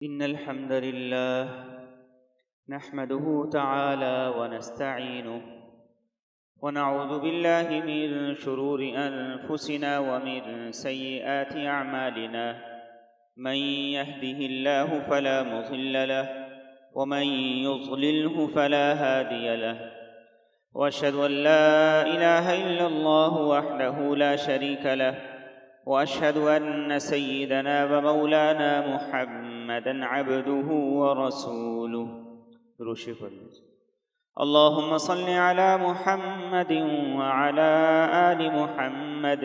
إن الحمد لله نحمده تعالى ونستعينه ونعوذ بالله من شرور أنفسنا ومن سيئات أعمالنا من يهده الله فلا مضل له ومن يضلله فلا هادي له وأشهد أن لا إله إلا الله وحده لا شريك له وأشهد أن سيدنا ومولانا محمدًا عبده ورسوله اللهم صل على محمد وعلى آل محمد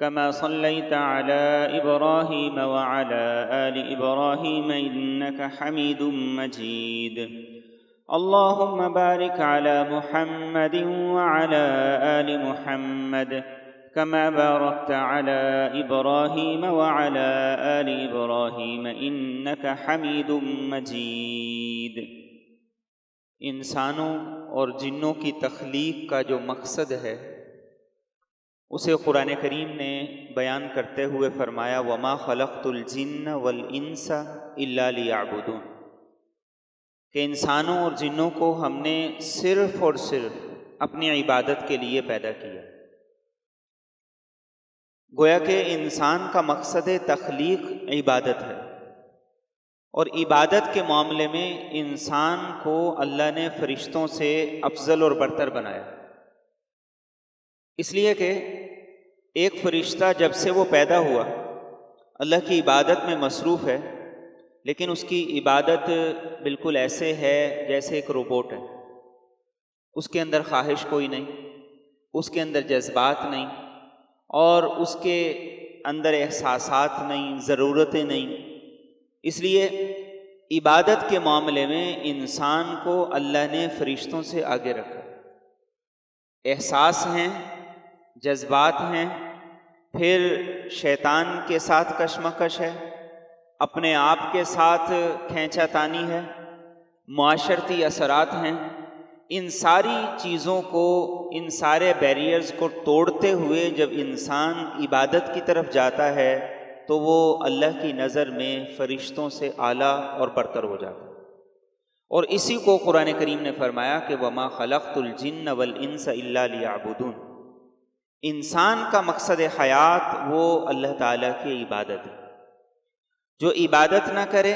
كما صليت على إبراهيم وعلى آل إبراهيم إنك حميد مجيد اللهم بارك على محمد وعلى آل محمد كما باركت على إبراهيم وعلى آل إبراهيم إنك حميد مجيد۔ انسانوں اور جنوں کی تخلیق کا جو مقصد ہے اسے قرآن کریم نے بیان کرتے ہوئے فرمایا وَمَا خَلَقْتُ الْجِنَّ وَالْإِنسَ إِلَّا لِيَعْبُدُونَ، کہ انسانوں اور جنوں کو ہم نے صرف اور صرف اپنی عبادت کے لیے پیدا کیا۔ گویا کہ انسان کا مقصد تخلیق عبادت ہے، اور عبادت کے معاملے میں انسان کو اللہ نے فرشتوں سے افضل اور برتر بنایا، اس لیے کہ ایک فرشتہ جب سے وہ پیدا ہوا اللہ کی عبادت میں مصروف ہے، لیکن اس کی عبادت بالکل ایسے ہے جیسے ایک روبوٹ ہے۔ اس کے اندر خواہش کوئی نہیں، اس کے اندر جذبات نہیں، اور اس کے اندر احساسات نہیں، ضرورتیں نہیں۔ اس لیے عبادت کے معاملے میں انسان کو اللہ نے فرشتوں سے آگے رکھا۔ احساس ہیں، جذبات ہیں، پھر شیطان کے ساتھ کشمکش ہے، اپنے آپ کے ساتھ کھینچا تانی ہے، معاشرتی اثرات ہیں۔ ان ساری چیزوں کو، ان سارے بیریئرز کو توڑتے ہوئے جب انسان عبادت کی طرف جاتا ہے تو وہ اللہ کی نظر میں فرشتوں سے اعلیٰ اور برتر ہو جاتا ہے۔ اور اسی کو قرآن کریم نے فرمایا کہ وَمَا خَلَقْتُ الْجِنَّ وَالْإِنسَ إِلَّا لِيَعْبُدُونَ۔ انسان کا مقصد حیات وہ اللہ تعالیٰ کی عبادت ہے۔ جو عبادت نہ کرے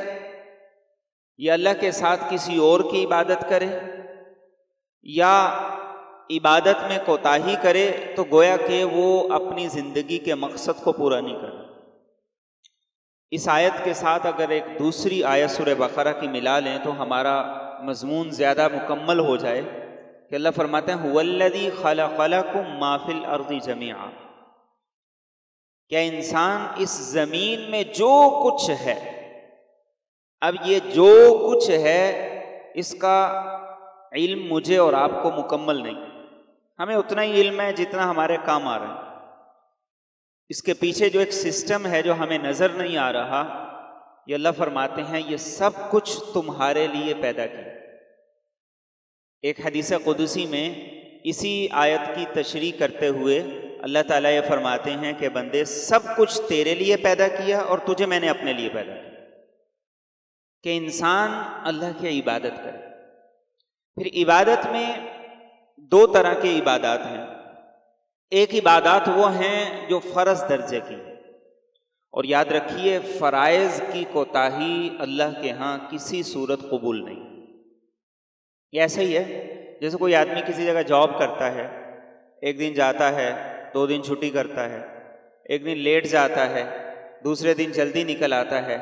یا اللہ کے ساتھ کسی اور کی عبادت کرے یا عبادت میں کوتاہی کرے تو گویا کہ وہ اپنی زندگی کے مقصد کو پورا نہیں کرتا۔ اس آیت کے ساتھ اگر ایک دوسری آیت سورہ بقرہ کی ملا لیں تو ہمارا مضمون زیادہ مکمل ہو جائے کہ اللہ فرماتے ہیں هُوَ الَّذِي خَلَقَ لَكُم مَّا فِي الْأَرْضِ جَمِيعًا، کیا انسان اس زمین میں جو کچھ ہے، اب یہ جو کچھ ہے اس کا علم مجھے اور آپ کو مکمل نہیں، ہمیں اتنا ہی علم ہے جتنا ہمارے کام آ رہا ہے۔ اس کے پیچھے جو ایک سسٹم ہے جو ہمیں نظر نہیں آ رہا، یہ اللہ فرماتے ہیں یہ سب کچھ تمہارے لیے پیدا کیا۔ ایک حدیث قدسی میں اسی آیت کی تشریح کرتے ہوئے اللہ تعالیٰ یہ فرماتے ہیں کہ بندے سب کچھ تیرے لیے پیدا کیا اور تجھے میں نے اپنے لیے پیدا کیا، کہ انسان اللہ کی عبادت کرے۔ پھر عبادت میں دو طرح کی عبادات ہیں۔ ایک عبادات وہ ہیں جو فرض درجے کی، اور یاد رکھیے فرائض کی کوتاہی اللہ کے ہاں کسی صورت قبول نہیں۔ یہ ایسا ہی ہے جیسے کوئی آدمی کسی جگہ جاب کرتا ہے، ایک دن جاتا ہے، 2 دن چھٹی کرتا ہے، ایک دن لیٹ جاتا ہے، دوسرے دن جلدی نکل آتا ہے۔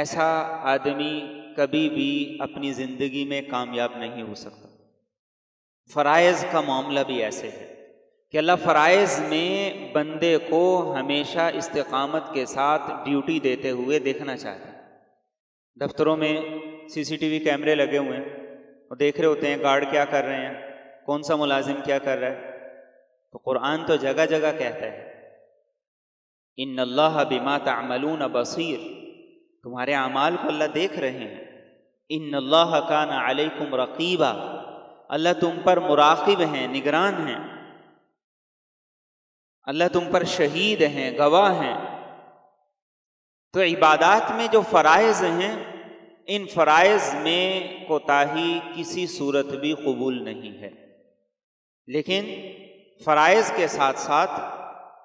ایسا آدمی کبھی بھی اپنی زندگی میں کامیاب نہیں ہو سکتا۔ فرائض کا معاملہ بھی ایسے ہے کہ اللہ فرائض میں بندے کو ہمیشہ استقامت کے ساتھ ڈیوٹی دیتے ہوئے دیکھنا چاہتے ہیں۔ دفتروں میں CCTV کیمرے لگے ہوئے ہیں، وہ دیکھ رہے ہوتے ہیں گارڈ کیا کر رہے ہیں، کون سا ملازم کیا کر رہا ہے۔ تو قرآن تو جگہ جگہ کہتا ہے ان اللہ بما تعملون بصیر، تمہارے اعمال کو اللہ دیکھ رہے ہیں۔ ان اللہ کان علیکم رقیبا، اللہ تم پر مراقب ہیں، نگران ہیں، اللہ تم پر شہید ہیں، گواہ ہیں۔ تو عبادات میں جو فرائض ہیں، ان فرائض میں کوتاہی کسی صورت بھی قبول نہیں ہے، لیکن فرائض کے ساتھ ساتھ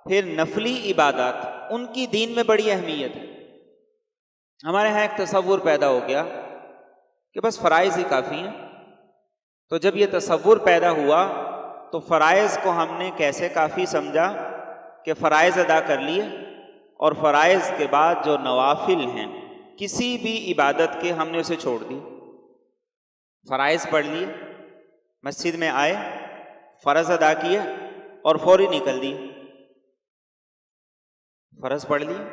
پھر نفلی عبادات، ان کی دین میں بڑی اہمیت ہے۔ ہمارے ہاں ایک تصور پیدا ہو گیا کہ بس فرائض ہی کافی ہیں، تو جب یہ تصور پیدا ہوا تو فرائض کو ہم نے کیسے کافی سمجھا کہ فرائض ادا کر لیے، اور فرائض کے بعد جو نوافل ہیں کسی بھی عبادت کے ہم نے اسے چھوڑ دی۔ فرائض پڑھ لیے، مسجد میں آئے، فرض ادا کیے اور فوری نکل دی۔ فرض پڑھ لیے،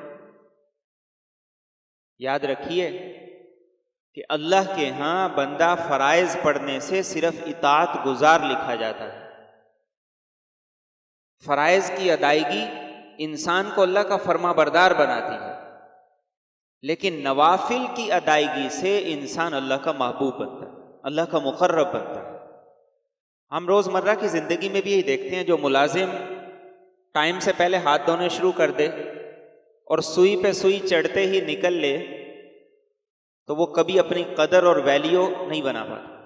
یاد رکھیے کہ اللہ کے ہاں بندہ فرائض پڑھنے سے صرف اطاعت گزار لکھا جاتا ہے۔ فرائض کی ادائیگی انسان کو اللہ کا فرما بردار بناتی ہے، لیکن نوافل کی ادائیگی سے انسان اللہ کا محبوب بنتا ہے، اللہ کا مقرب بنتا ہے۔ ہم روزمرہ کی زندگی میں بھی یہی دیکھتے ہیں، جو ملازم ٹائم سے پہلے ہاتھ دھونے شروع کر دے اور سوئی پہ سوئی چڑھتے ہی نکل لے تو وہ کبھی اپنی قدر اور ویلیو نہیں بنا پاتا۔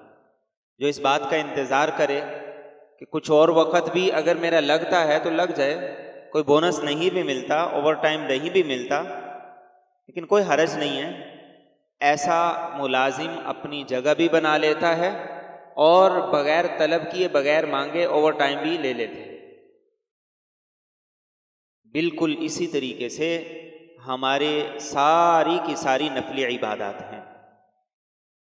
جو اس بات کا انتظار کرے کہ کچھ اور وقت بھی اگر میرا لگتا ہے تو لگ جائے، کوئی بونس نہیں بھی ملتا، اوور ٹائم نہیں بھی ملتا، لیکن کوئی حرج نہیں ہے، ایسا ملازم اپنی جگہ بھی بنا لیتا ہے اور بغیر طلب کیے، بغیر مانگے اوور ٹائم بھی لے لیتے ہیں۔ بالکل اسی طریقے سے ہمارے ساری کی ساری نفلی عبادات ہیں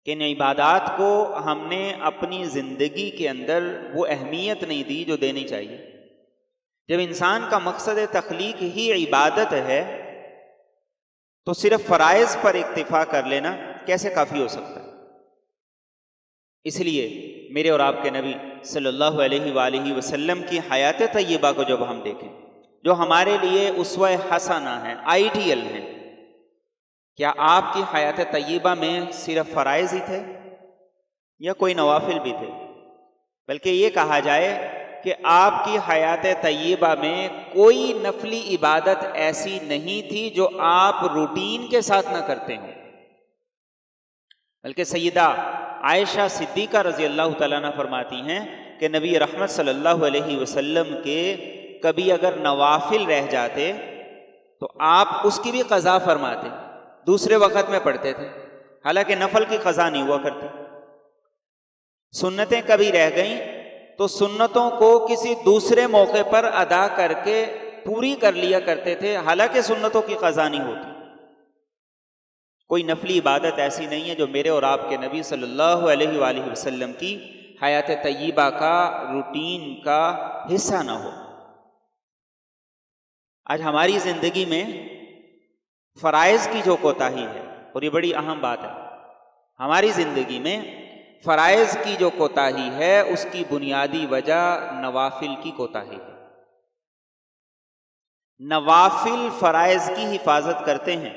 کہ ان عبادات کو ہم نے اپنی زندگی کے اندر وہ اہمیت نہیں دی جو دینی چاہیے۔ جب انسان کا مقصد تخلیق ہی عبادت ہے تو صرف فرائض پر اکتفا کر لینا کیسے کافی ہو سکتا ہے؟ اس لیے میرے اور آپ کے نبی صلی اللہ علیہ وآلہ وسلم کی حیات طیبہ کو جب ہم دیکھیں، جو ہمارے لیے اسوہ حسنہ ہیں، آئیڈیل ہیں، کیا آپ کی حیات طیبہ میں صرف فرائض ہی تھے یا کوئی نوافل بھی تھے؟ بلکہ یہ کہا جائے کہ آپ کی حیات طیبہ میں کوئی نفلی عبادت ایسی نہیں تھی جو آپ روٹین کے ساتھ نہ کرتے ہوں، بلکہ سیدہ عائشہ صدیقہ رضی اللہ تعالیٰ عنہ فرماتی ہیں کہ نبی رحمت صلی اللہ علیہ وسلم کے کبھی اگر نوافل رہ جاتے تو آپ اس کی بھی قضا فرماتے، دوسرے وقت میں پڑھتے تھے، حالانکہ نفل کی قضا نہیں ہوا کرتی۔ سنتیں کبھی رہ گئیں تو سنتوں کو کسی دوسرے موقع پر ادا کر کے پوری کر لیا کرتے تھے، حالانکہ سنتوں کی قضا نہیں ہوتی۔ کوئی نفلی عبادت ایسی نہیں ہے جو میرے اور آپ کے نبی صلی اللہ علیہ وآلہ وسلم کی حیات طیبہ کا، روٹین کا حصہ نہ ہو۔ آج ہماری زندگی میں فرائض کی جو کوتاہی ہے، اور یہ بڑی اہم بات ہے، ہماری زندگی میں فرائض کی جو کوتاہی ہے اس کی بنیادی وجہ نوافل کی کوتاہی ہے۔ نوافل فرائض کی حفاظت کرتے ہیں،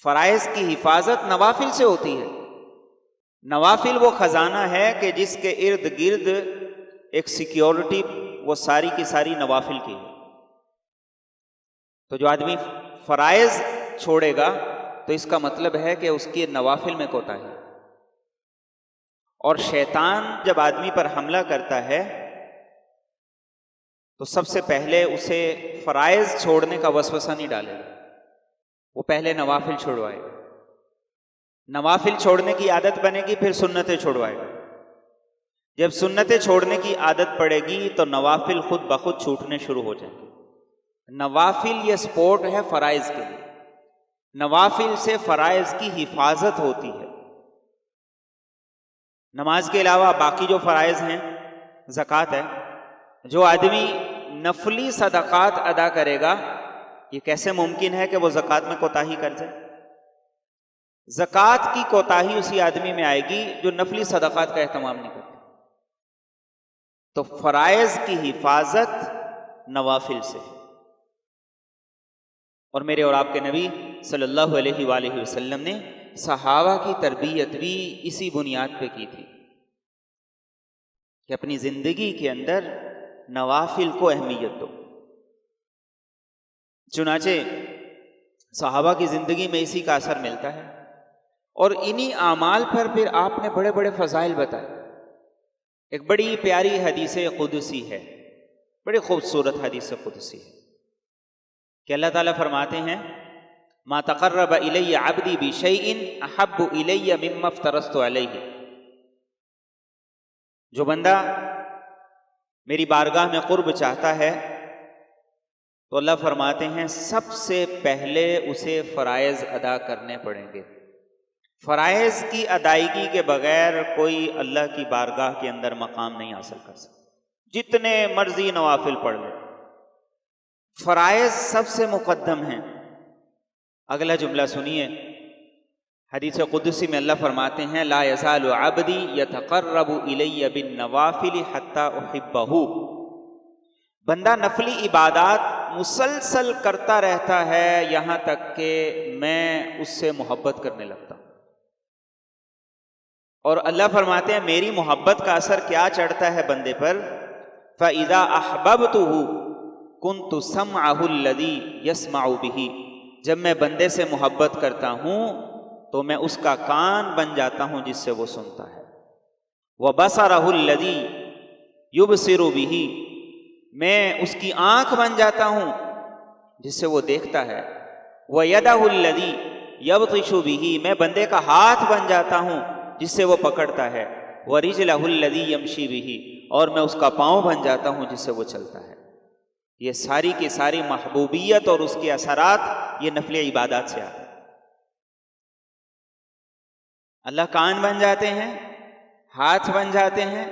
فرائض کی حفاظت نوافل سے ہوتی ہے۔ نوافل وہ خزانہ ہے کہ جس کے ارد گرد ایک سیکیورٹی وہ ساری کی ساری نوافل کی ہے۔ تو جو آدمی فرائض چھوڑے گا تو اس کا مطلب ہے کہ اس کی نوافل میں کوتاہی ہے۔ اور شیطان جب آدمی پر حملہ کرتا ہے تو سب سے پہلے اسے فرائض چھوڑنے کا وسوسہ نہیں ڈالے گا، وہ پہلے نوافل چھوڑوائے گا۔ نوافل چھوڑنے کی عادت بنے گی، پھر سنتیں چھوڑوائے گا۔ جب سنتیں چھوڑنے کی عادت پڑے گی تو نوافل خود بخود چھوٹنے شروع ہو جائیں گے۔ نوافل یہ سپورٹ ہے فرائض کے لیے، نوافل سے فرائض کی حفاظت ہوتی ہے۔ نماز کے علاوہ باقی جو فرائض ہیں، زکوٰۃ ہے، جو آدمی نفلی صدقات ادا کرے گا، یہ کیسے ممکن ہے کہ وہ زکوٰۃ میں کوتاہی کر جائے؟ زکوٰۃ کی کوتاہی اسی آدمی میں آئے گی جو نفلی صدقات کا اہتمام نہیں کرتا۔ تو فرائض کی حفاظت نوافل سے، اور میرے اور آپ کے نبی صلی اللہ علیہ وآلہ وسلم نے صحابہ کی تربیت بھی اسی بنیاد پہ کی تھی کہ اپنی زندگی کے اندر نوافل کو اہمیت دو۔ چنانچہ صحابہ کی زندگی میں اسی کا اثر ملتا ہے، اور انہی اعمال پر پھر آپ نے بڑے بڑے فضائل بتائے۔ ایک بڑی پیاری حدیث قدسی ہے، بڑی خوبصورت حدیث قدسی ہے کہ اللہ تعالیٰ فرماتے ہیں ما تقرب الی عبدی بشیء احب الی مما افترضت علیہ، جو بندہ میری بارگاہ میں قرب چاہتا ہے تو اللہ فرماتے ہیں سب سے پہلے اسے فرائض ادا کرنے پڑیں گے۔ فرائض کی ادائیگی کے بغیر کوئی اللہ کی بارگاہ کے اندر مقام نہیں حاصل کر سکتا، جتنے مرضی نوافل پڑھ لے، فرائض سب سے مقدم ہیں۔ اگلا جملہ سنیے، حدیث قدسی میں اللہ فرماتے ہیں لا یزال عبدی یتقرب الی بالنوافل حتی احبہ، بندہ نفلی عبادات مسلسل کرتا رہتا ہے یہاں تک کہ میں اس سے محبت کرنے لگتا ہوں۔ اور اللہ فرماتے ہیں میری محبت کا اثر کیا چڑھتا ہے بندے پر، فَإِذَا أَحْبَبْتُهُ كُنْتُ سَمْعَهُ الَّذِي يَسْمَعُ بِهِ، جب میں بندے سے محبت کرتا ہوں تو میں اس کا کان بن جاتا ہوں جس سے وہ سنتا ہے، وَبَصَرَهُ الَّذِي يُبْصِرُ بِهِ، میں اس کی آنکھ بن جاتا ہوں جس سے وہ دیکھتا ہے، وَيَدَهُ الَّذِي يَبْطِشُ بِهِ، میں بندے کا ہاتھ بن جاتا ہوں جس سے وہ پکڑتا ہے، وَرِجْلَهُ الَّذِي يَمْشِي بِهِ، اور میں اس کا پاؤں بن جاتا ہوں جس سے وہ چلتا ہے۔ یہ ساری کی ساری محبوبیت اور اس کے اثرات یہ نفل عبادات سے آتے ہیں۔ اللہ کان بن جاتے ہیں، ہاتھ بن جاتے ہیں،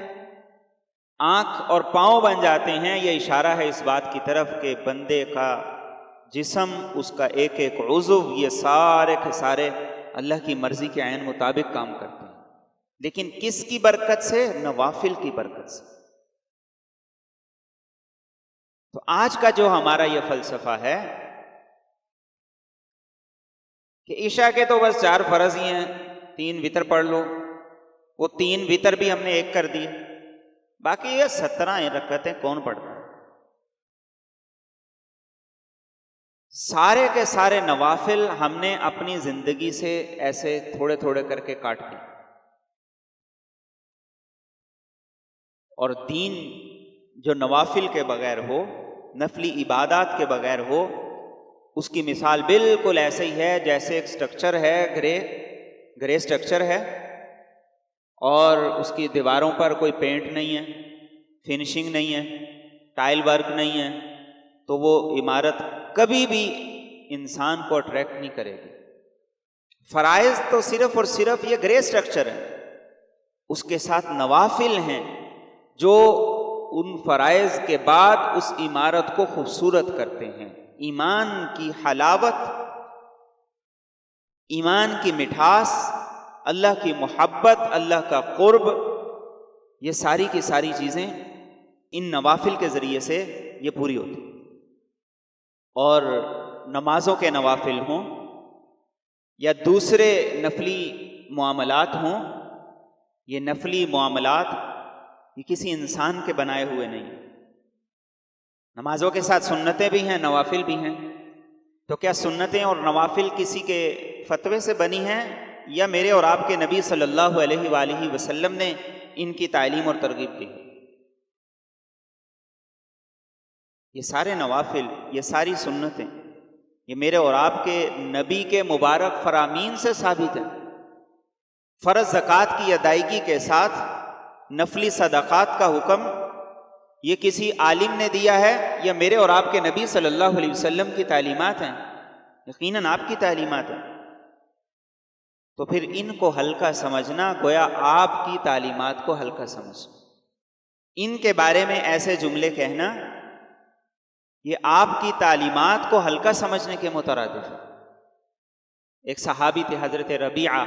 آنکھ اور پاؤں بن جاتے ہیں، یہ اشارہ ہے اس بات کی طرف کہ بندے کا جسم، اس کا ایک ایک عضو، یہ سارے کے سارے اللہ کی مرضی کے عین مطابق کام کرتے ہیں، لیکن کس کی برکت سے؟ نوافل کی برکت سے۔ تو آج کا جو ہمارا یہ فلسفہ ہے کہ عشاء کے تو بس 4 فرض ہی ہیں، 3 وتر پڑھ لو، وہ 3 وتر بھی ہم نے ایک کر دی، باقی یہ 17 رکعتیں کون پڑھتا ہے؟ سارے کے سارے نوافل ہم نے اپنی زندگی سے ایسے تھوڑے تھوڑے کر کے کاٹ دی، اور دین جو نوافل کے بغیر ہو، نفلی عبادات کے بغیر ہو، اس کی مثال بالکل ایسے ہی ہے جیسے ایک سٹرکچر ہے، گرے سٹرکچر ہے، اور اس کی دیواروں پر کوئی پینٹ نہیں ہے، فنشنگ نہیں ہے، ٹائل ورک نہیں ہے، تو وہ عمارت کبھی بھی انسان کو اٹریکٹ نہیں کرے گی۔ فرائض تو صرف اور صرف یہ گرے سٹرکچر ہے، اس کے ساتھ نوافل ہیں جو ان فرائض کے بعد اس عمارت کو خوبصورت کرتے ہیں۔ ایمان کی حلاوت، ایمان کی مٹھاس، اللہ کی محبت، اللہ کا قرب، یہ ساری کی ساری چیزیں ان نوافل کے ذریعے سے یہ پوری ہوتی۔ اور نمازوں کے نوافل ہوں یا دوسرے نفلی معاملات ہوں، یہ نفلی معاملات یہ کسی انسان کے بنائے ہوئے نہیں۔ نمازوں کے ساتھ سنتیں بھی ہیں، نوافل بھی ہیں، تو کیا سنتیں اور نوافل کسی کے فتوے سے بنی ہیں یا میرے اور آپ کے نبی صلی اللہ علیہ وآلہ وسلم نے ان کی تعلیم اور ترغیب دی؟ یہ سارے نوافل، یہ ساری سنتیں، یہ میرے اور آپ کے نبی کے مبارک فرامین سے ثابت ہے۔ فرض زکوٰۃ کی ادائیگی کے ساتھ نفلی صدقات کا حکم یہ کسی عالم نے دیا ہے یا میرے اور آپ کے نبی صلی اللہ علیہ وسلم کی تعلیمات ہیں؟ یقیناً آپ کی تعلیمات ہیں۔ تو پھر ان کو ہلکا سمجھنا گویا آپ کی تعلیمات کو ہلکا سمجھنا، ان کے بارے میں ایسے جملے کہنا یہ آپ کی تعلیمات کو ہلکا سمجھنے کے مترادف ہے۔ ایک صحابی تھے حضرت ربیعہ،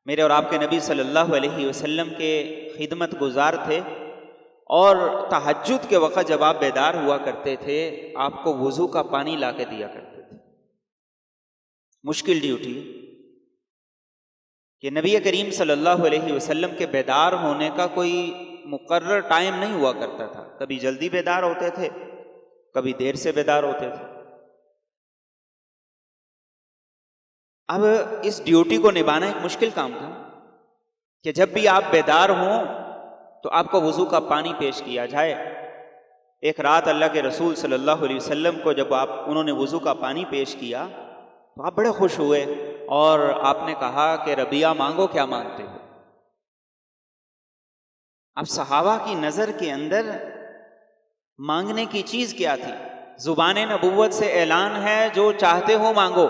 میرے اور آپ کے نبی صلی اللہ علیہ وسلم کے خدمت گزار تھے، اور تہجد کے وقت جب آپ بیدار ہوا کرتے تھے آپ کو وضو کا پانی لا کے دیا کرتے تھے۔ مشکل ڈیوٹی کہ نبی کریم صلی اللہ علیہ وسلم کے بیدار ہونے کا کوئی مقرر ٹائم نہیں ہوا کرتا تھا، کبھی جلدی بیدار ہوتے تھے، کبھی دیر سے بیدار ہوتے تھے۔ اب اس ڈیوٹی کو نبھانا ایک مشکل کام تھا کہ جب بھی آپ بیدار ہوں تو آپ کو وضو کا پانی پیش کیا جائے۔ ایک رات اللہ کے رسول صلی اللہ علیہ وسلم کو جب انہوں نے وضو کا پانی پیش کیا تو آپ بڑے خوش ہوئے اور آپ نے کہا کہ ربیہ مانگو، کیا مانگتے ہو؟ اب صحابہ کی نظر کے اندر مانگنے کی چیز کیا تھی؟ زبان نبوت سے اعلان ہے جو چاہتے ہو مانگو،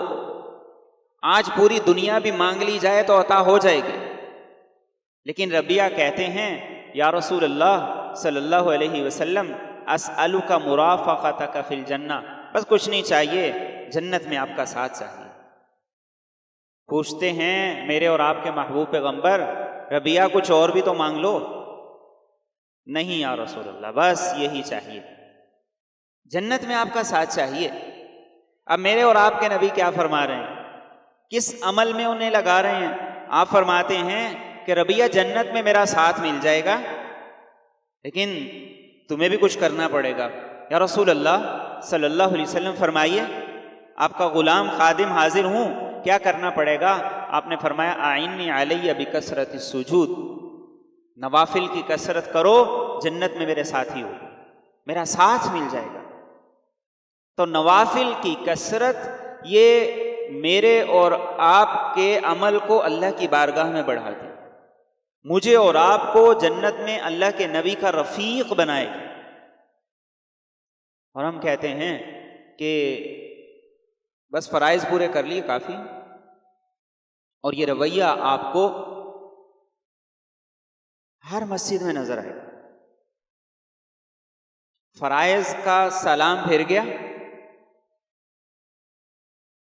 آج پوری دنیا بھی مانگ لی جائے تو عطا ہو جائے گی، لیکن ربیہ کہتے ہیں یا رسول اللہ صلی اللہ علیہ وسلم اسألک مرافقتک فی الجنہ، بس کچھ نہیں چاہیے، جنت میں آپ کا ساتھ چاہیے۔ پوچھتے ہیں میرے اور آپ کے محبوب پیغمبر ربیہ کچھ اور بھی تو مانگ لو۔ نہیں یا رسول اللہ، بس یہی چاہیے، جنت میں آپ کا ساتھ چاہیے۔ اب میرے اور آپ کے نبی کیا فرما رہے ہیں، کس عمل میں انہیں لگا رہے ہیں؟ آپ فرماتے ہیں کہ ربیہ جنت میں میرا ساتھ مل جائے گا، لیکن تمہیں بھی کچھ کرنا پڑے گا۔ یا رسول اللہ صلی اللہ علیہ وسلم فرمائیے، آپ کا غلام خادم حاضر ہوں، کیا کرنا پڑے گا؟ آپ نے فرمایا اعنی علی بکثرت السجود، نوافل کی کثرت کرو، جنت میں میرے ساتھی ہو، میرا ساتھ مل جائے گا۔ تو نوافل کی کثرت یہ میرے اور آپ کے عمل کو اللہ کی بارگاہ میں بڑھا دے، مجھے اور آپ کو جنت میں اللہ کے نبی کا رفیق بنائے گا۔ اور ہم کہتے ہیں کہ بس فرائض پورے کر لیے کافی، اور یہ رویہ آپ کو ہر مسجد میں نظر آئے گا۔ فرائض کا سلام پھر گیا،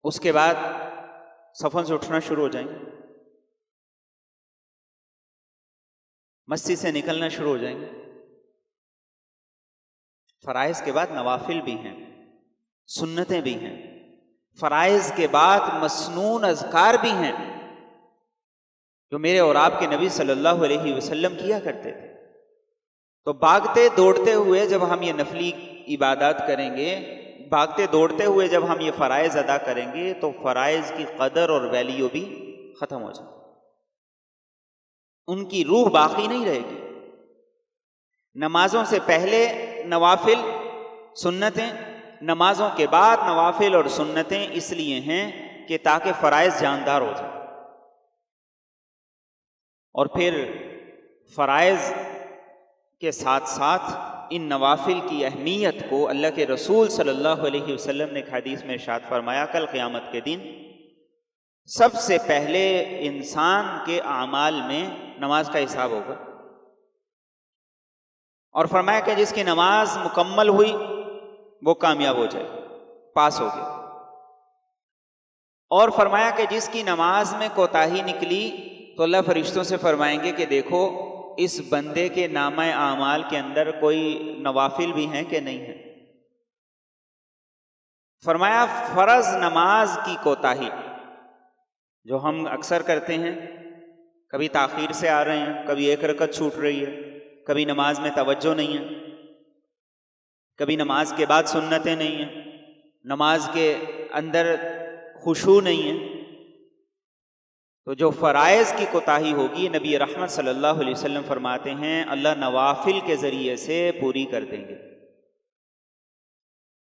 اس کے بعد صفوں سے اٹھنا شروع ہو جائیں گے، مسجد سے نکلنا شروع ہو جائیں گے۔ فرائض کے بعد نوافل بھی ہیں، سنتیں بھی ہیں، فرائض کے بعد مسنون اذکار بھی ہیں جو میرے اور آپ کے نبی صلی اللہ علیہ وسلم کیا کرتے تھے۔ تو بھاگتے دوڑتے ہوئے جب ہم یہ نفلی عبادات کریں گے، بھاگتے دوڑتے ہوئے جب ہم یہ فرائض ادا کریں گے تو فرائض کی قدر اور ویلیو بھی ختم ہو جائے، ان کی روح باقی نہیں رہے گی۔ نمازوں سے پہلے نوافل سنتیں، نمازوں کے بعد نوافل اور سنتیں اس لیے ہیں کہ تاکہ فرائض جاندار ہو جائیں، اور پھر فرائض کے ساتھ ساتھ ان نوافل کی اہمیت کو اللہ کے رسول صلی اللہ علیہ وسلم نے ایک حدیث میں ارشاد فرمایا، کل قیامت کے دن سب سے پہلے انسان کے اعمال میں نماز کا حساب ہوگا، اور فرمایا کہ جس کی نماز مکمل ہوئی وہ کامیاب ہو جائے، پاس ہو گیا، اور فرمایا کہ جس کی نماز میں کوتاہی نکلی تو اللہ فرشتوں سے فرمائیں گے کہ دیکھو اس بندے کے نامہ اعمال کے اندر کوئی نوافل بھی ہیں کہ نہیں ہیں۔ فرمایا فرض نماز کی کوتاہی جو ہم اکثر کرتے ہیں، کبھی تاخیر سے آ رہے ہیں، کبھی ایک رکعت چھوٹ رہی ہے، کبھی نماز میں توجہ نہیں ہے، کبھی نماز کے بعد سنتیں نہیں ہیں، نماز کے اندر خشوع نہیں ہے، تو جو فرائض کی کوتاہی ہوگی نبی رحمت صلی اللہ علیہ وسلم فرماتے ہیں اللہ نوافل کے ذریعے سے پوری کر دیں گے۔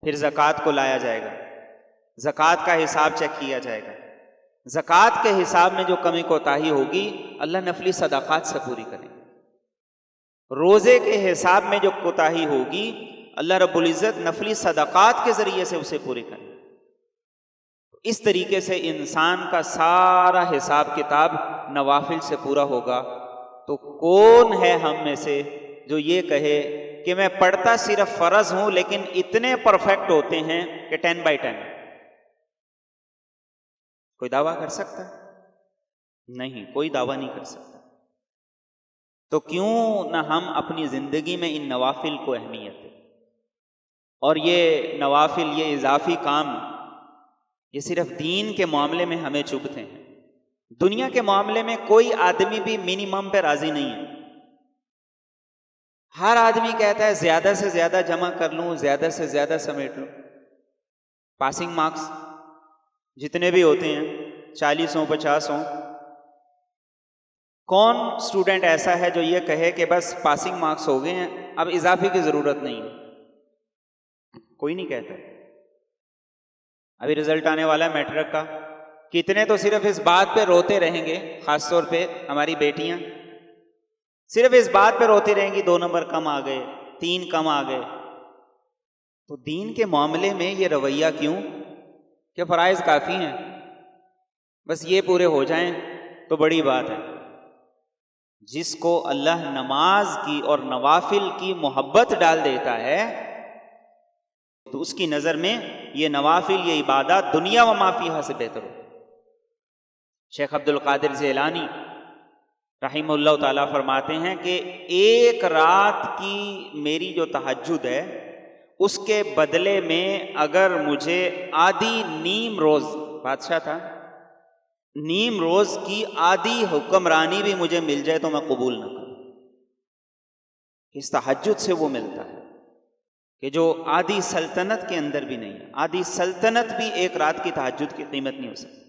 پھر زکوٰۃ کو لایا جائے گا، زکوٰۃ کا حساب چیک کیا جائے گا، زکوٰۃ کے حساب میں جو کمی کوتاہی ہوگی اللہ نفلی صدقات سے پوری کریں گے، روزے کے حساب میں جو کوتاہی ہوگی اللہ رب العزت نفلی صدقات کے ذریعے سے اسے پوری کریں گے۔ اس طریقے سے انسان کا سارا حساب کتاب نوافل سے پورا ہوگا۔ تو کون ہے ہم میں سے جو یہ کہے کہ میں پڑھتا صرف فرض ہوں لیکن اتنے پرفیکٹ ہوتے ہیں کہ 10/10؟ کوئی دعویٰ کر سکتا؟ نہیں، کوئی دعویٰ نہیں کر سکتا۔ تو کیوں نہ ہم اپنی زندگی میں ان نوافل کو اہمیت دیں، اور یہ نوافل، یہ اضافی کام، یہ صرف دین کے معاملے میں ہمیں چبھتے ہیں، دنیا کے معاملے میں کوئی آدمی بھی منیمم پہ راضی نہیں ہے۔ ہر آدمی کہتا ہے زیادہ سے زیادہ جمع کر لوں، زیادہ سے زیادہ سمیٹ لوں، پاسنگ مارکس جتنے بھی ہوتے ہیں 40 ہوں 50 ہوں، کون اسٹوڈنٹ ایسا ہے جو یہ کہے کہ بس پاسنگ مارکس ہو گئے ہیں اب اضافی کی ضرورت نہیں ہے؟ کوئی نہیں کہتا۔ ابھی رزلٹ آنے والا ہے میٹرک کا، کتنے تو صرف اس بات پہ روتے رہیں گے، خاص طور پہ ہماری بیٹیاں صرف اس بات پہ روتی رہیں گی 2 نمبر کم آ گئے، 3 کم آ گئے۔ تو دین کے معاملے میں یہ رویہ کیوں کہ فرائض کافی ہیں، بس یہ پورے ہو جائیں تو بڑی بات ہے۔ جس کو اللہ نماز کی اور نوافل کی محبت ڈال دیتا ہے تو اس کی نظر میں یہ نوافل، یہ عبادات دنیا و ما فیہا سے بہتر ہو۔ شیخ عبد القادر جیلانی رحمہ اللہ تعالیٰ فرماتے ہیں کہ ایک رات کی میری جو تہجد ہے اس کے بدلے میں اگر مجھے آدھی نیم روز، بادشاہ تھا، نیم روز کی آدھی حکمرانی بھی مجھے مل جائے تو میں قبول نہ کروں۔ اس تہجد سے وہ ملتا ہے کہ جو آدھی سلطنت کے اندر بھی نہیں ہے، آدھی سلطنت بھی ایک رات کی تہجد کی قیمت نہیں ہو سکتی۔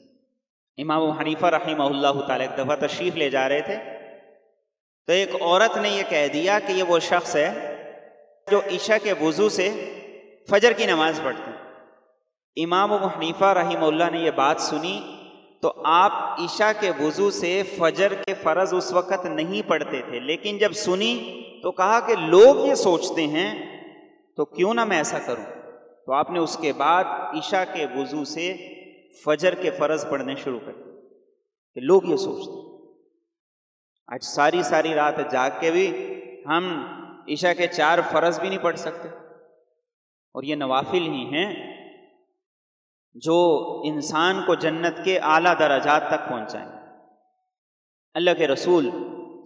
امام ابو حنیفہ رحمہ اللہ تعالیٰ ایک دفعہ تشریف لے جا رہے تھے تو ایک عورت نے یہ کہہ دیا کہ یہ وہ شخص ہے جو عشاء کے وضو سے فجر کی نماز پڑھتے ہیں۔ امام ابو حنیفہ رحمہ اللہ نے یہ بات سنی تو آپ عشاء کے وضو سے فجر کے فرض اس وقت نہیں پڑھتے تھے، لیکن جب سنی تو کہا کہ لوگ یہ سوچتے ہیں تو کیوں نہ میں ایسا کروں۔ تو آپ نے اس کے بعد عشاء کے وضو سے فجر کے فرض پڑھنے شروع کر دیے کہ لوگ یہ سوچتے ہیں۔ آج ساری رات جاگ کے بھی ہم عشاء کے 4 فرض بھی نہیں پڑھ سکتے، اور یہ نوافل ہی ہیں جو انسان کو جنت کے اعلیٰ درجات تک پہنچائیں۔ اللہ کے رسول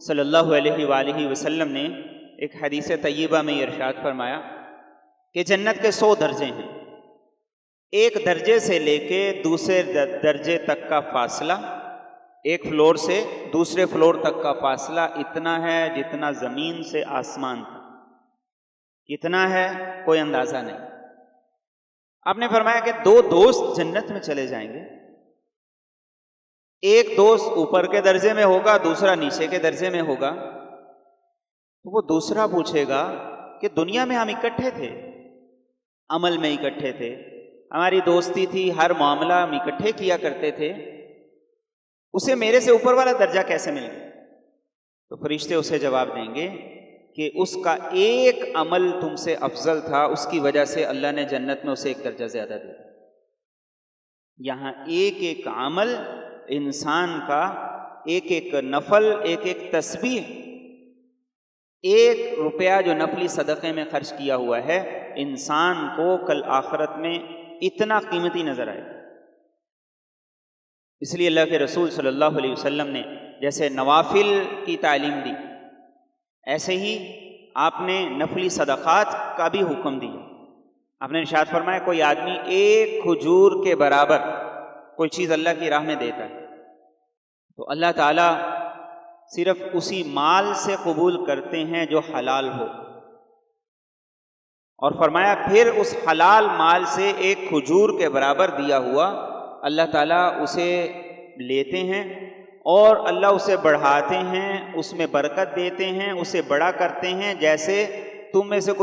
صلی اللہ علیہ وآلہ وسلم نے ایک حدیث طیبہ میں ارشاد فرمایا کہ جنت کے 100 درجے ہیں، ایک درجے سے لے کے دوسرے درجے تک کا فاصلہ، ایک فلور سے دوسرے فلور تک کا فاصلہ اتنا ہے جتنا زمین سے آسمان تک، اتنا ہے کوئی اندازہ نہیں۔ آپ نے فرمایا کہ 2 دوست جنت میں چلے جائیں گے، ایک دوست اوپر کے درجے میں ہوگا، دوسرا نیچے کے درجے میں ہوگا۔ تو وہ دوسرا پوچھے گا کہ دنیا میں ہم اکٹھے تھے، عمل میں اکٹھے تھے، ہماری دوستی تھی، ہر معاملہ ہم اکٹھے کیا کرتے تھے، اسے میرے سے اوپر والا درجہ کیسے مل گیا؟ تو فرشتے اسے جواب دیں گے کہ اس کا ایک عمل تم سے افضل تھا، اس کی وجہ سے اللہ نے جنت میں اسے 1 درجہ زیادہ دیا۔ یہاں ایک عمل انسان کا، ایک نفل، ایک تسبیح، 1 روپیہ جو نفلی صدقے میں خرچ کیا ہوا ہے، انسان کو کل آخرت میں اتنا قیمتی نظر آئے۔ اس لیے اللہ کے رسول صلی اللہ علیہ وسلم نے جیسے نوافل کی تعلیم دی، ایسے ہی آپ نے نفلی صدقات کا بھی حکم دیا۔ آپ نے ارشاد فرمایا کوئی آدمی 1 کھجور کے برابر کوئی چیز اللہ کی راہ میں دیتا ہے تو اللہ تعالیٰ صرف اسی مال سے قبول کرتے ہیں جو حلال ہو، اور فرمایا پھر اس حلال مال سے 1 کھجور کے برابر دیا ہوا اللہ تعالیٰ اسے لیتے ہیں اور اللہ اسے بڑھاتے ہیں، اس میں برکت دیتے ہیں، اسے بڑا کرتے ہیں، جیسے تم میں سے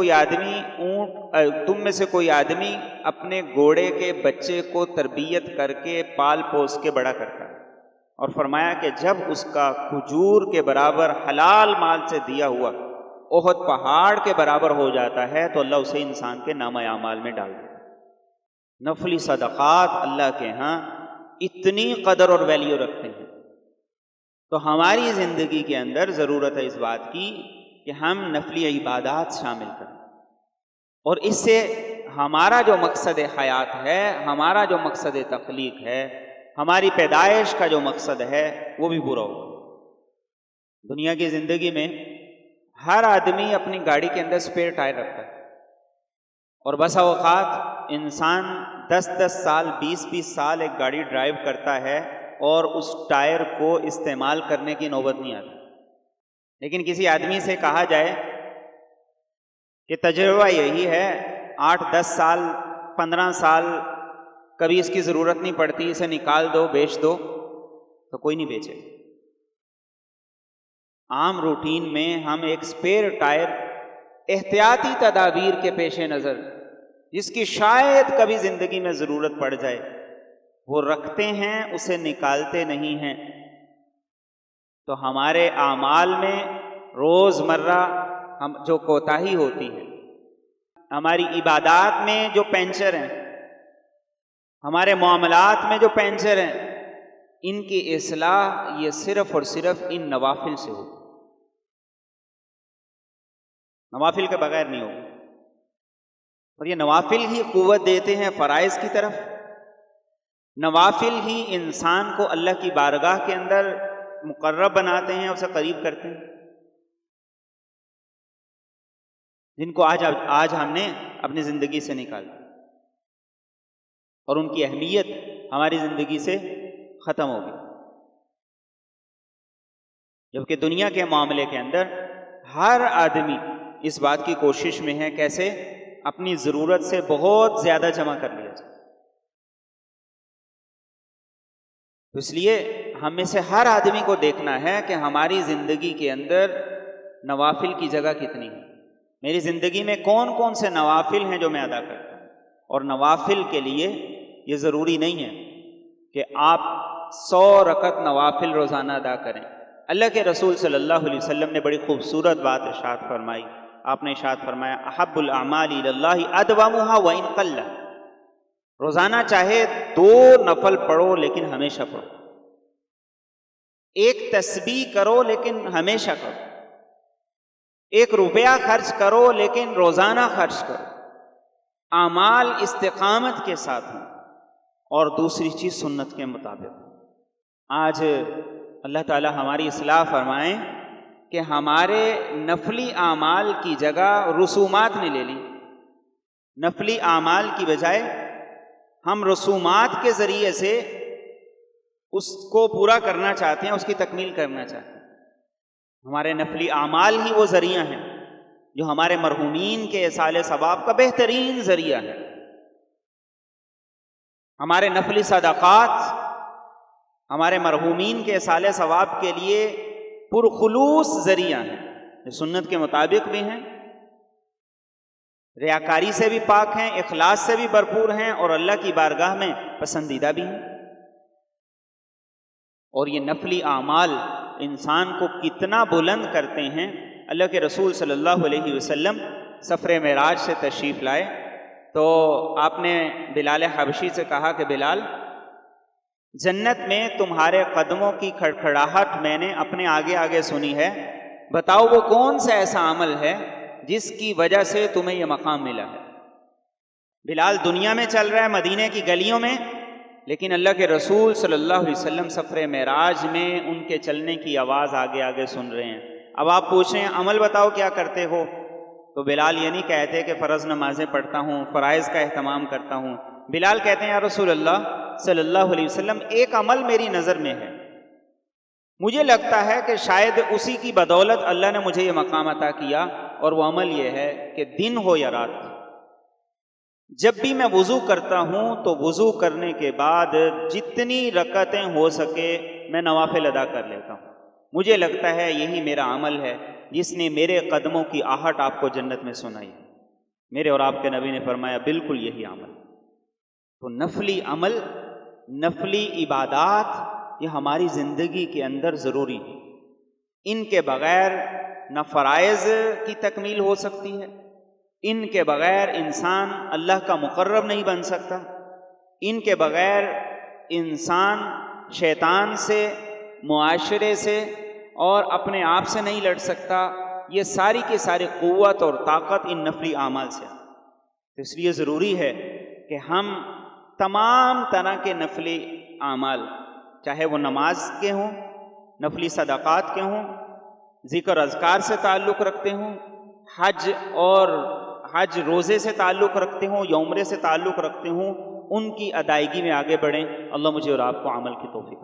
کوئی آدمی اپنے گھوڑے کے بچے کو تربیت کر کے پال پوس کے بڑا کرتا ہے۔ اور فرمایا کہ جب اس کا کھجور کے برابر حلال مال سے دیا ہوا احد پہاڑ کے برابر ہو جاتا ہے تو اللہ اسے انسان کے نامہ اعمال میں ڈال دیتا ہے۔ نفلی صدقات اللہ کے ہاں اتنی قدر اور ویلیو رکھتے ہیں، تو ہماری زندگی کے اندر ضرورت ہے اس بات کی کہ ہم نفلی عبادات شامل کریں، اور اس سے ہمارا جو مقصد حیات ہے، ہمارا جو مقصد تخلیق ہے، ہماری پیدائش کا جو مقصد ہے وہ بھی پورا ہو۔ دنیا کی زندگی میں ہر آدمی اپنی گاڑی کے اندر اسپیئر ٹائر رکھتا ہے، اور بسا اوقات انسان 10 سال 20 سال ایک گاڑی ڈرائیو کرتا ہے اور اس ٹائر کو استعمال کرنے کی نوبت نہیں آتی۔ لیکن کسی آدمی سے کہا جائے کہ تجربہ یہی ہے 8 10 سال 15 سال کبھی اس کی ضرورت نہیں پڑتی، اسے نکال دو بیچ دو، تو کوئی نہیں بیچے۔ عام روٹین میں ہم ایک سپیئر ٹائر احتیاطی تدابیر کے پیش نظر، جس کی شاید کبھی زندگی میں ضرورت پڑ جائے، وہ رکھتے ہیں، اسے نکالتے نہیں ہیں۔ تو ہمارے اعمال میں روزمرہ جو کوتاہی ہوتی ہے، ہماری عبادات میں جو پینچر ہیں، ہمارے معاملات میں جو پینچر ہیں، ان کی اصلاح یہ صرف اور صرف ان نوافل سے ہو، نوافل کے بغیر نہیں ہو۔ اور یہ نوافل ہی قوت دیتے ہیں فرائض کی طرف، نوافل ہی انسان کو اللہ کی بارگاہ کے اندر مقرب بناتے ہیں، اسے قریب کرتے ہیں، جن کو آج ہم نے اپنی زندگی سے نکالا، اور ان کی اہمیت ہماری زندگی سے ختم ہو گئی۔ جبکہ دنیا کے معاملے کے اندر ہر آدمی اس بات کی کوشش میں ہے کیسے اپنی ضرورت سے بہت زیادہ جمع کر لیا جائے۔ تو اس لیے ہم میں سے ہر آدمی کو دیکھنا ہے کہ ہماری زندگی کے اندر نوافل کی جگہ کتنی ہے، میری زندگی میں کون کون سے نوافل ہیں جو میں ادا کرتا ہوں۔ اور نوافل کے لیے یہ ضروری نہیں ہے کہ آپ 100 رکعت نوافل روزانہ ادا کریں۔ اللہ کے رسول صلی اللہ علیہ وسلم نے بڑی خوبصورت بات ارشاد فرمائی۔ آپ نے ارشاد فرمایا احب الاعمال الی اللہ ادومها وان قل، روزانہ چاہے 2 نفل پڑھو لیکن ہمیشہ پڑھو، ایک تسبیح کرو لیکن ہمیشہ کرو، 1 روپیہ خرچ کرو لیکن روزانہ خرچ کرو، اعمال استقامت کے ساتھ ہوں، اور دوسری چیز سنت کے مطابق۔ آج اللہ تعالی ہماری اصلاح فرمائیں کہ ہمارے نفلی اعمال کی جگہ رسومات نے لے لی، نفلی اعمال کی بجائے ہم رسومات کے ذریعے سے اس کو پورا کرنا چاہتے ہیں، اس کی تکمیل کرنا چاہتے ہیں۔ ہمارے نفلی اعمال ہی وہ ذریعہ ہیں جو ہمارے مرحومین کے ایصال ثواب کا بہترین ذریعہ ہے۔ ہمارے نفلی صدقات ہمارے مرحومین کے ایصال ثواب کے لیے پرخلوص ذریعہ ہیں، جو سنت کے مطابق بھی ہیں، ریاکاری سے بھی پاک ہیں، اخلاص سے بھی بھرپور ہیں، اور اللہ کی بارگاہ میں پسندیدہ بھی ہیں۔ اور یہ نفلی اعمال انسان کو کتنا بلند کرتے ہیں۔ اللہ کے رسول صلی اللہ علیہ وسلم سفر معراج سے تشریف لائے تو آپ نے بلال حبشی سے کہا کہ بلال، جنت میں تمہارے قدموں کی کھڑکھڑاہٹ میں نے اپنے آگے آگے سنی ہے، بتاؤ وہ کون سا ایسا عمل ہے جس کی وجہ سے تمہیں یہ مقام ملا ہے۔ بلال دنیا میں چل رہا ہے، مدینے کی گلیوں میں، لیکن اللہ کے رسول صلی اللہ علیہ وسلم سفر معراج میں ان کے چلنے کی آواز آگے آگے سن رہے ہیں۔ اب آپ پوچھ رہے ہیں عمل بتاؤ کیا کرتے ہو، تو بلال یہ نہیں کہتے کہ فرض نمازیں پڑھتا ہوں، فرائض کا اہتمام کرتا ہوں۔ بلال کہتے ہیں یا رسول اللہ صلی اللہ علیہ وسلم، ایک عمل میری نظر میں ہے، مجھے لگتا ہے کہ شاید اسی کی بدولت اللہ نے مجھے یہ مقام عطا کیا، اور وہ عمل یہ ہے کہ دن ہو یا رات، جب بھی میں وضو کرتا ہوں تو وضو کرنے کے بعد جتنی رکعتیں ہو سکے میں نوافل ادا کر لیتا ہوں۔ مجھے لگتا ہے یہی میرا عمل ہے جس نے میرے قدموں کی آہٹ آپ کو جنت میں سنائی۔ میرے اور آپ کے نبی نے فرمایا بالکل یہی عمل۔ تو نفلی عمل، نفلی عبادات یہ ہماری زندگی کے اندر ضروری ہے، ان کے بغیر نہ فرائض کی تکمیل ہو سکتی ہے، ان کے بغیر انسان اللہ کا مقرب نہیں بن سکتا، ان کے بغیر انسان شیطان سے، معاشرے سے اور اپنے آپ سے نہیں لڑ سکتا۔ یہ ساری کی ساری قوت اور طاقت ان نفلی اعمال سے ہے۔ اس لیے ضروری ہے کہ ہم تمام طرح کے نفلی اعمال، چاہے وہ نماز کے ہوں، نفلی صدقات کے ہوں، ذکر اذکار سے تعلق رکھتے ہوں، حج روزے سے تعلق رکھتے ہوں یا عمرے سے تعلق رکھتے ہوں، ان کی ادائیگی میں آگے بڑھیں۔ اللہ مجھے اور آپ کو عمل کی توفیق